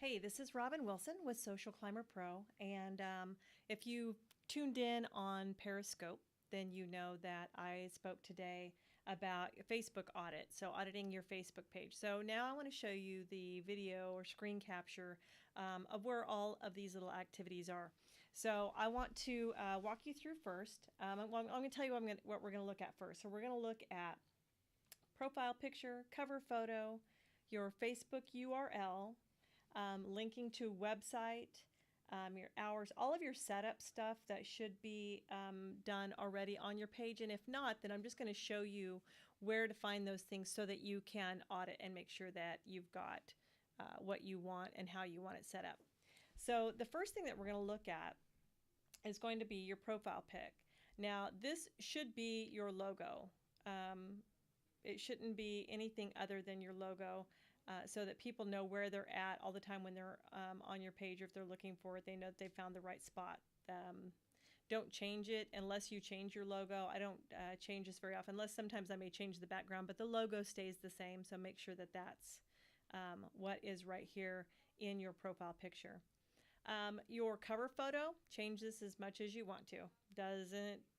Hey, this is Robin Wilson with Social Climber Pro, and if you tuned in on Periscope, then you know that I spoke today about Facebook audit, so auditing your Facebook page. So now I want to show you the video or screen capture of where all of these little activities are. So I want to walk you through first. I'm going to tell you what we're going to look at first. So we're going to look at profile picture, cover photo, your Facebook URL, linking to website, your hours, all of your setup stuff that should be done already on your page. And if not, then I'm just going to show you where to find those things so that you can audit and make sure that you've got what you want and how you want it set up. So the first thing that we're going to look at is going to be your profile pic. Now this should be your logo. It shouldn't be anything other than your logo, so that people know where they're at all the time when they're on your page, or if they're looking for it, they know that they found the right spot. Don't change it unless you change your logo. I don't change this very often, unless sometimes I may change the background, but the logo stays the same, so make sure that that's what is right here in your profile picture. Your cover photo, change this as much as you want to.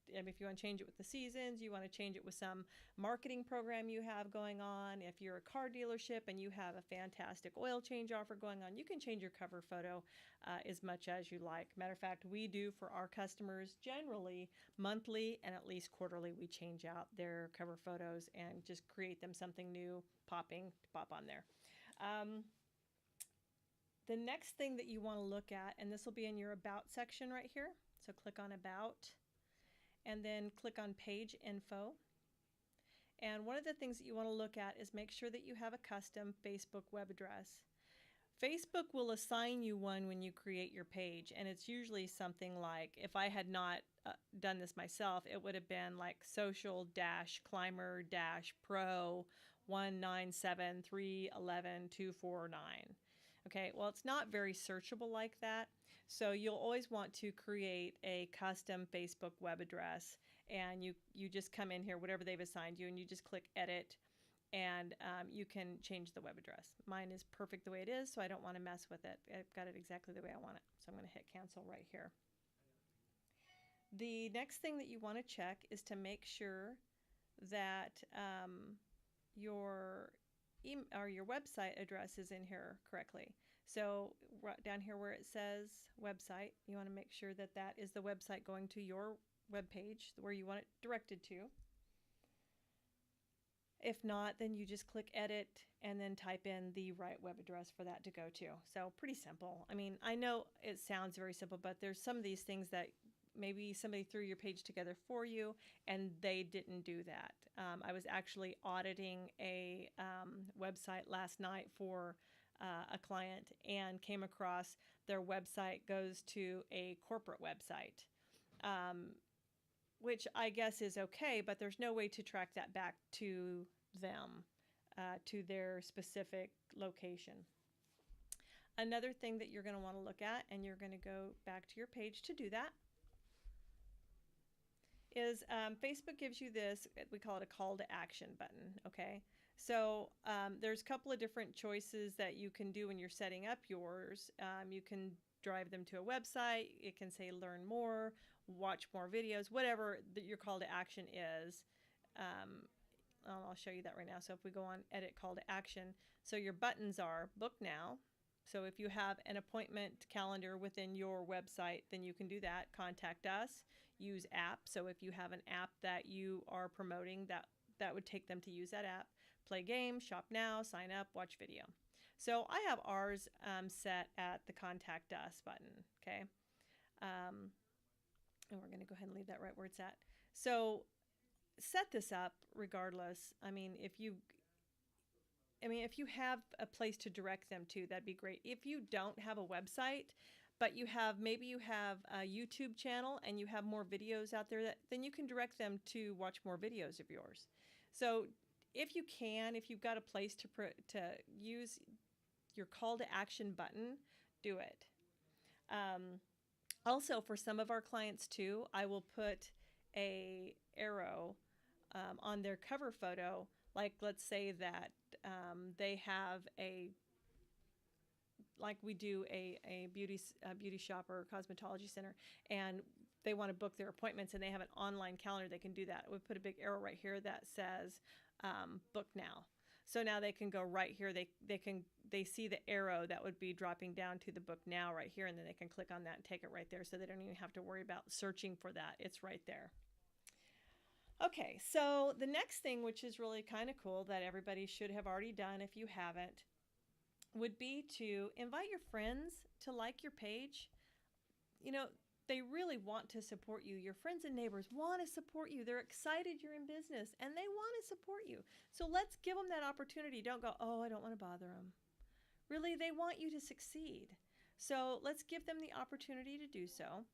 If you want to change it with the seasons, you want to change it with some marketing program you have going on. If you're a car dealership and you have a fantastic oil change offer going on, you can change your cover photo as much as you like. Matter of fact, we do for our customers generally monthly and at least quarterly. We change out their cover photos and just create them something new, popping to pop on there. The next thing that you want to look at, and this will be in your About section right here. So click on About and then click on Page Info. And one of the things that you want to look at is make sure that you have a custom Facebook web address. Facebook will assign you one when you create your page, and it's usually something like, if I had not done this myself, it would have been like social-climber-pro 197311249. Okay, well, it's not very searchable like that, so you'll always want to create a custom Facebook web address, and you just come in here, whatever they've assigned you, and you just click Edit, and you can change the web address. Mine is perfect the way it is, so I don't want to mess with it. I've got it exactly the way I want it, so I'm going to hit Cancel right here. The next thing that you want to check is to make sure that your website address is in here correctly. So right down here where it says website, you want to make sure that that is the website going to your web page where you want it directed to. If not, then you just click Edit and then type in the right web address for that to go to. So pretty simple. I mean, I know it sounds very simple, but there's some of these things that maybe somebody threw your page together for you and they didn't do that. I was actually auditing a website last night for a client and came across their website goes to a corporate website, which I guess is okay, but there's no way to track that back to them, to their specific location. Another thing that you're going to want to look at, and you're going to go back to your page to do that, is Facebook gives you this, we call it a call to action button, okay? So there's a couple of different choices that you can do when you're setting up yours. You can drive them to a website. It can say learn more, watch more videos, whatever your call to action is. I'll show you that right now. So if we go on Edit Call to Action, so your buttons are Book Now. So if you have an appointment calendar within your website, then you can do that. Contact Us, use app. So if you have an app that you are promoting, that would take them to use that app. Play games, shop now, sign up, watch video. So I have ours set at the Contact Us button, okay? And we're going to go ahead and leave that right where it's at. So set this up regardless. I mean, if you have a place to direct them to, that'd be great. If you don't have a website, but maybe you have a YouTube channel and you have more videos out there, then you can direct them to watch more videos of yours. So if you've got a place to use your call to action button, do it. Also, for some of our clients too, I will put a arrow on their cover photo. Like, let's say that they have a like we do a beauty shop or a cosmetology center, and they want to book their appointments and they have an online calendar, they can do that. We put a big arrow right here that says book now. So now they can go right here. They see the arrow that would be dropping down to the book now right here, and then they can click on that and take it right there, so they don't even have to worry about searching for that. It's right there. Okay, so the next thing, which is really kind of cool that everybody should have already done if you haven't, would be to invite your friends to like your page. You know, they really want to support you. Your friends and neighbors want to support you. They're excited you're in business and they want to support you. So let's give them that opportunity. Don't go, oh, I don't want to bother them. Really, they want you to succeed. So let's give them the opportunity to do so.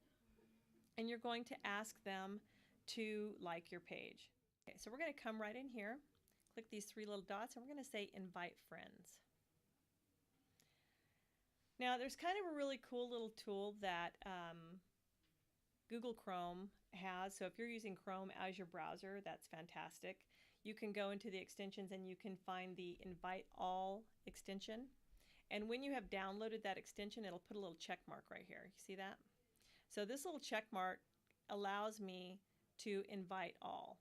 And you're going to ask them to like your page. Okay, so we're going to come right in here, click these three little dots, and we're going to say invite friends. Now, there's kind of a really cool little tool that Google Chrome has. So if you're using Chrome as your browser, that's fantastic. You can go into the extensions and you can find the Invite All extension. And when you have downloaded that extension, it'll put a little check mark right here. You see that? So this little check mark allows me to invite all.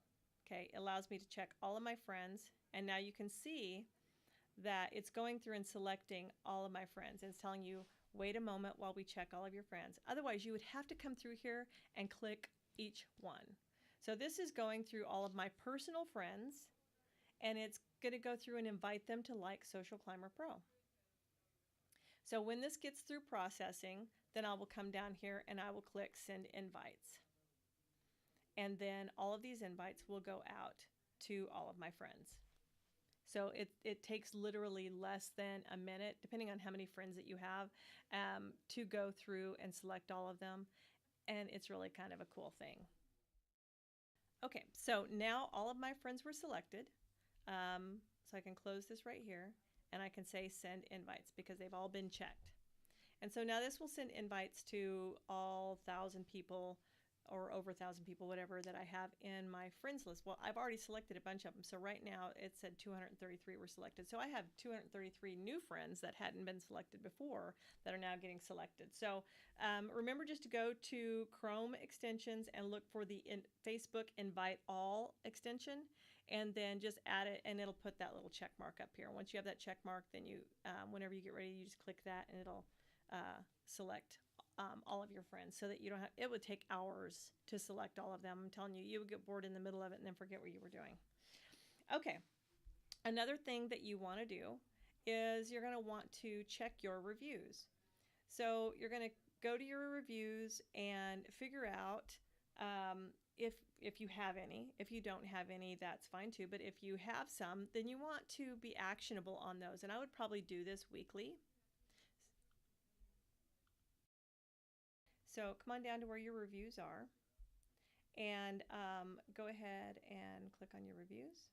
Okay, it allows me to check all of my friends. And now you can see that it's going through and selecting all of my friends. And it's telling you, wait a moment while we check all of your friends. Otherwise, you would have to come through here and click each one. So this is going through all of my personal friends, and it's going to go through and invite them to like Social Climber Pro. So when this gets through processing, then I will come down here and I will click Send Invites. And then all of these invites will go out to all of my friends. So it takes literally less than a minute, depending on how many friends that you have, to go through and select all of them. And it's really kind of a cool thing. Okay, so now all of my friends were selected. So I can close this right here, and I can say send invites because they've all been checked. And so now this will send invites to all 1,000 people or over 1,000 people, whatever, that I have in my friends list. Well, I've already selected a bunch of them. So right now it said 233 were selected. So I have 233 new friends that hadn't been selected before that are now getting selected. So remember just to go to Chrome extensions and look for the Facebook Invite All extension, and then just add it, and it'll put that little check mark up here. Once you have that check mark, then you, whenever you get ready, you just click that and it'll select all of your friends, so that you don't have, it would take hours to select all of them. I'm telling you, you would get bored in the middle of it and then forget what you were doing. Okay, another thing that you want to do is you're going to want to check your reviews. So you're going to go to your reviews and figure out if you have any. If you don't have any, that's fine too. But if you have some, then you want to be actionable on those. And I would probably do this weekly. So come on down to where your reviews are, and go ahead and click on your reviews.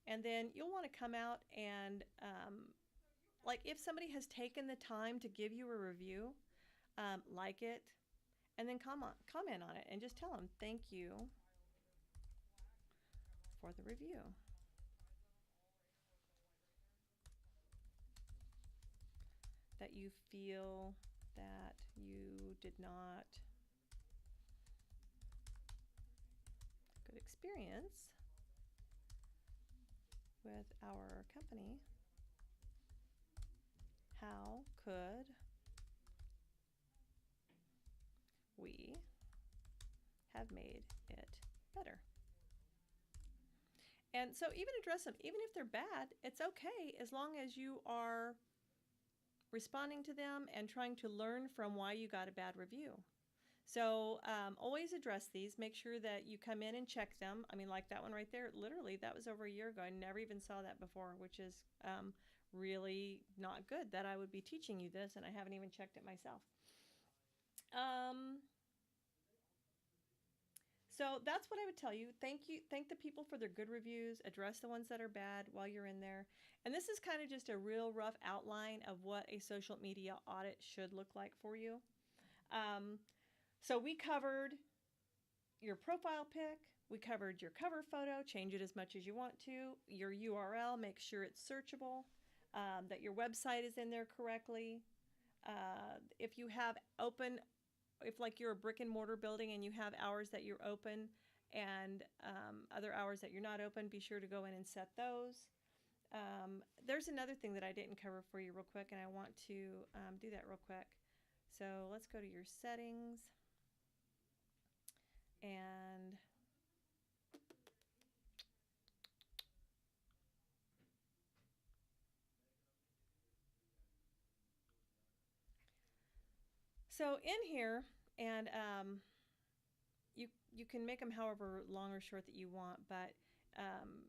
And then you'll want to come out and like if somebody has taken the time to give you a review, like it, and then comment on it and just tell them thank you for the review. That you feel that you did not good experience with our company. How could we have made it better? And so even address them, even if they're bad, it's okay as long as you are responding to them and trying to learn from why you got a bad review. So always address these. Make sure that you come in and check them. I mean, like that one right there, literally, that was over a year ago. I never even saw that before, which is really not good that I would be teaching you this and I haven't even checked it myself. So that's what I would tell you. Thank the people for their good reviews. Address the ones that are bad while you're in there. And this is kind of just a real rough outline of what a social media audit should look like for you. So we covered your profile pic. We covered your cover photo. Change it as much as you want to. Your URL, make sure it's searchable. that your website is in there correctly. If you have open, if like you're a brick and mortar building and you have hours that you're open and other hours that you're not open, be sure to go in and set those. There's another thing that I didn't cover for you real quick, and I want to do that real quick. So let's go to your settings, and so in here, and you can make them however long or short that you want, but um,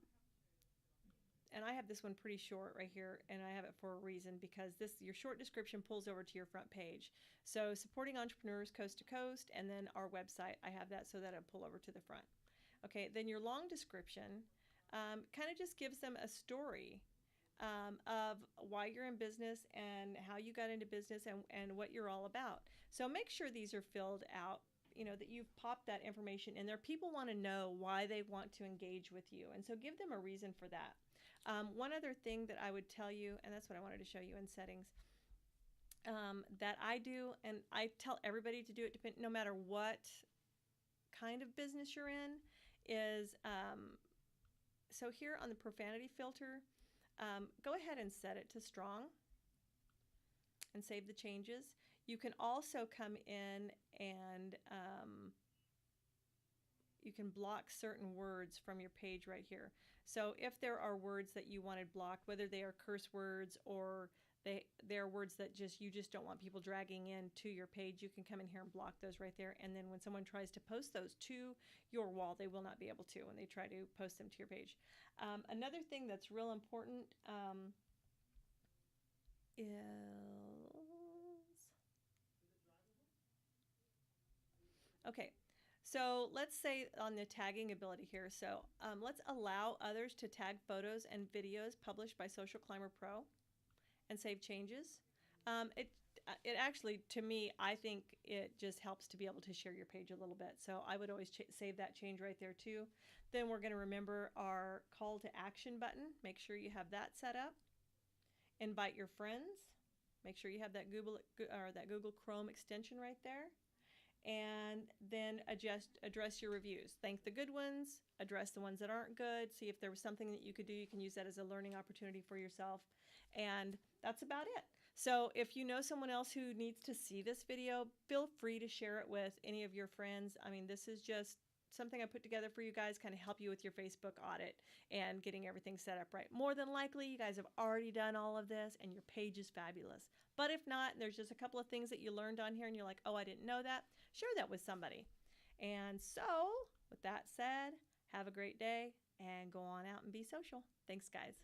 and I have this one pretty short right here, and I have it for a reason because this your short description pulls over to your front page. So supporting entrepreneurs coast to coast, and then our website, I have that so that it'll pull over to the front. Okay, then your long description kind of just gives them a story of why you're in business and how you got into business and what you're all about. So make sure these are filled out, you know, that you've popped that information in there. People want to know why they want to engage with you. And so give them a reason for that. One other thing that I would tell you, and that's what I wanted to show you in settings, that I do, and I tell everybody to do it, no matter what kind of business you're in, is so here on the profanity filter, go ahead and set it to strong and save the changes. You can also come in and you can block certain words from your page right here. So if there are words that you wanted blocked, whether they are curse words or they're words that you just don't want people dragging in to your page, you can come in here and block those right there. And then when someone tries to post those to your wall, they will not be able to when they try to post them to your page. Another thing that's real important is, okay, so let's say on the tagging ability here, so let's allow others to tag photos and videos published by Social Climber Pro and save changes. It it actually, to me, I think it just helps to be able to share your page a little bit. So I would always save that change right there too. Then we're going to remember our call to action button. Make sure you have that set up. Invite your friends. Make sure you have that Google Chrome extension right there. And then address your reviews. Thank the good ones, address the ones that aren't good, see if there was something that you could do. You can use that as a learning opportunity for yourself. And that's about it. So if you know someone else who needs to see this video, feel free to share it with any of your friends. I mean, this is just something I put together for you guys, kind of help you with your Facebook audit and getting everything set up right. More than likely, you guys have already done all of this and your page is fabulous. But if not, there's just a couple of things that you learned on here and you're like, oh, I didn't know that. Share that with somebody. And so, with that said, have a great day and go on out and be social. Thanks, guys.